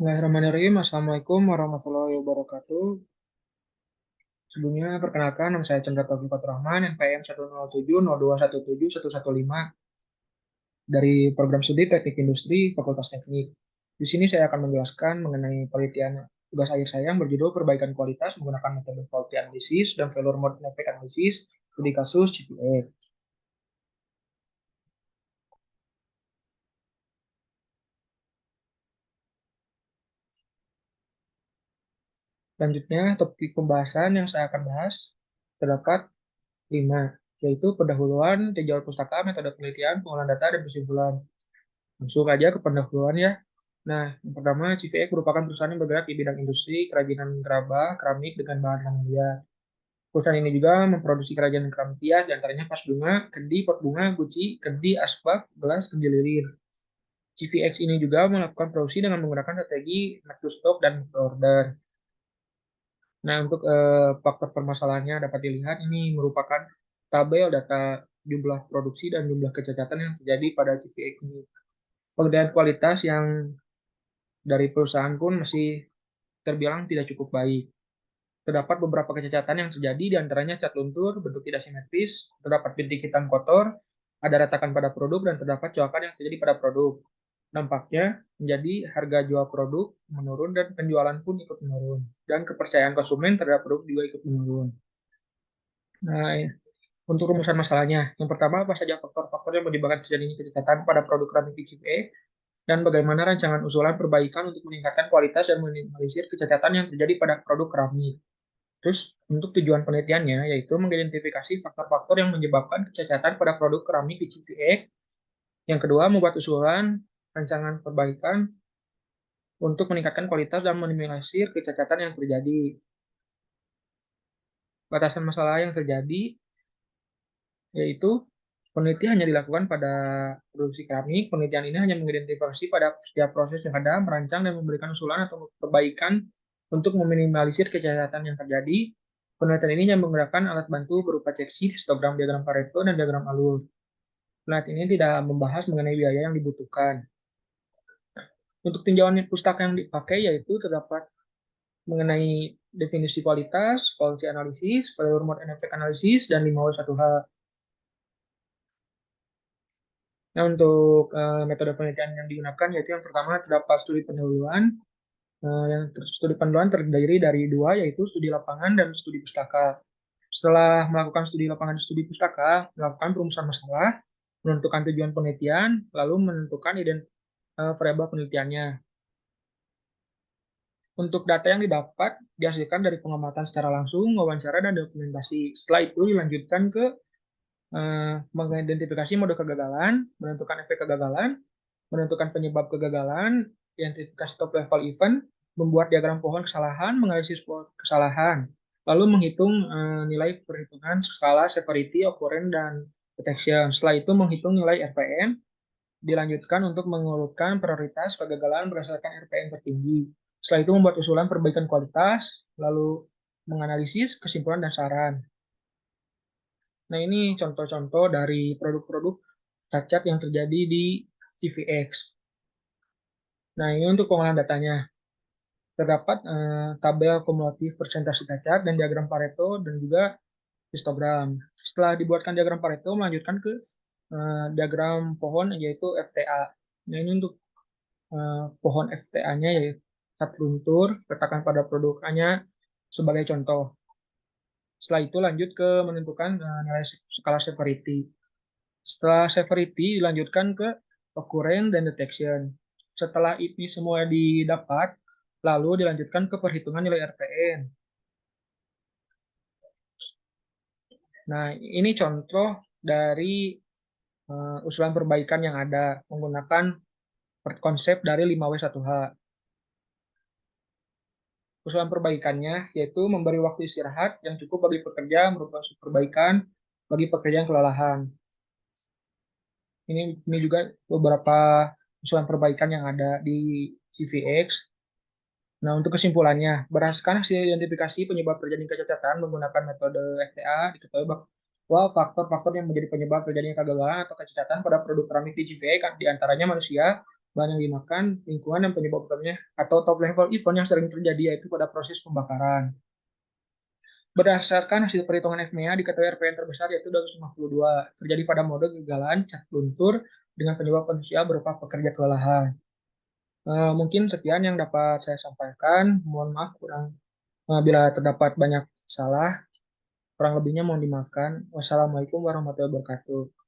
Bismillahirrahmanirrahim. Assalamualaikum warahmatullahi wabarakatuh. Sebelumnya, perkenalkan, nama saya Chandra Taufik Faturrahman, NPM 10702171115 dari Program Studi Teknik Industri Fakultas Teknik. Di sini saya akan menjelaskan mengenai penelitian tugas akhir saya yang berjudul Perbaikan Kualitas menggunakan metode Faulty Analysis dan Failure Mode Effect Analysis studi kasus CPA. Selanjutnya, topik pembahasan yang saya akan bahas terdapat 5, yaitu pendahuluan, tinjauan pustaka, metode penelitian, pengolahan data, dan kesimpulan. Langsung aja ke pendahuluan ya. Nah, yang pertama, CVX merupakan perusahaan yang bergerak di bidang industri, kerajinan gerabah, keramik dengan bahan mulia. Perusahaan ini juga memproduksi kerajinan keramik hias, diantaranya vas bunga, kendi, pot bunga, guci, kendi, asbak, gelas, kendi lilin. CVX ini juga melakukan produksi dengan menggunakan strategi make to stock dan make to order. Nah, untuk faktor permasalahannya dapat dilihat ini merupakan tabel data jumlah produksi dan jumlah kecacatan yang terjadi pada CVX ini. Pengendalian kualitas yang dari perusahaan pun masih terbilang tidak cukup baik. Terdapat beberapa kecacatan yang terjadi, diantaranya cat luntur, bentuk tidak simetris, terdapat bintik hitam kotor, ada retakan pada produk, dan terdapat coakan yang terjadi pada produk. Dampaknya menjadi harga jual produk menurun dan penjualan pun ikut menurun. Dan kepercayaan konsumen terhadap produk juga ikut menurun. Nah, untuk rumusan masalahnya, yang pertama apa saja faktor-faktor yang menyebabkan terjadinya kecacatan pada produk keramik PCBA dan bagaimana rancangan usulan perbaikan untuk meningkatkan kualitas dan meminimalisir kecacatan yang terjadi pada produk keramik. Terus, untuk tujuan penelitiannya, yaitu mengidentifikasi faktor-faktor yang menyebabkan kecacatan pada produk keramik PCBA. Yang kedua, membuat usulan rancangan perbaikan untuk meningkatkan kualitas dan meminimalisir kecacatan yang terjadi. Batasan masalah yang terjadi, yaitu penelitian hanya dilakukan pada produksi keramik. Penelitian ini hanya mengidentifikasi pada setiap proses yang ada, merancang dan memberikan usulan atau perbaikan untuk meminimalisir kejahatan yang terjadi. Penelitian ini hanya menggunakan alat bantu berupa CFC, histogram, diagram Pareto, dan diagram alur. Penelitian ini tidak membahas mengenai biaya yang dibutuhkan. Untuk tinjauan pustaka yang dipakai yaitu terdapat mengenai definisi kualitas, quality analysis, failure mode and effect analysis, dan 5W1H. Nah, untuk metode penelitian yang digunakan yaitu yang pertama terdapat studi pendahuluan. Studi pendahuluan terdiri dari dua, yaitu studi lapangan dan studi pustaka. Setelah melakukan studi lapangan dan studi pustaka, melakukan perumusan masalah, menentukan tujuan penelitian, lalu menentukan variabel penelitiannya. Untuk data yang didapat dihasilkan dari pengamatan secara langsung, wawancara, dan dokumentasi. Setelah itu dilanjutkan ke mengidentifikasi mode kegagalan, menentukan efek kegagalan, menentukan penyebab kegagalan, identifikasi top level event, membuat diagram pohon kesalahan, menganalisis kesalahan, lalu menghitung nilai perhitungan skala severity, occurrence, dan detection. Setelah itu menghitung nilai RPM, dilanjutkan untuk mengurutkan prioritas kegagalan berdasarkan RPM tertinggi. Setelah itu membuat usulan perbaikan kualitas, lalu menganalisis kesimpulan dan saran. Nah, ini contoh-contoh dari produk-produk cacat yang terjadi di CVX. Nah, ini untuk pengolahan datanya. Terdapat tabel kumulatif persentase cacat dan diagram Pareto dan juga histogram. Setelah dibuatkan diagram Pareto, melanjutkan ke diagram pohon yaitu FTA. Nah, ini untuk pohon FTA-nya yaitu cat luntur, letakkan pada produknya sebagai contoh. Setelah itu lanjut ke menentukan nilai skala severity. Setelah severity dilanjutkan ke occurrence dan detection. Setelah ini semua didapat, lalu dilanjutkan ke perhitungan nilai RPM. Nah, ini contoh dari usulan perbaikan yang ada menggunakan konsep dari 5W1H. Usulan perbaikannya yaitu memberi waktu istirahat yang cukup bagi pekerja, merupakan perbaikan bagi pekerja yang kelelahan. Ini juga beberapa usulan perbaikan yang ada di CVX. Nah, untuk kesimpulannya, berdasarkan hasil identifikasi penyebab terjadinya kecacatan menggunakan metode FTA, diketahui bahwa faktor-faktor yang menjadi penyebab terjadinya kegagalan atau kecacatan pada produk keramik di CVX diantaranya manusia, bahan yang dimakan, lingkungan, dan penyebab utamanya, atau top level event yang sering terjadi yaitu pada proses pembakaran. Berdasarkan hasil perhitungan FMEA, diketahui RPM terbesar yaitu 252, terjadi pada mode kegagalan cat luntur dengan penyebab potensial berupa pekerja kelelahan. Mungkin sekian yang dapat saya sampaikan. Mohon maaf bila terdapat banyak salah. Kurang lebihnya mohon dimaafkan. Wassalamualaikum warahmatullahi wabarakatuh.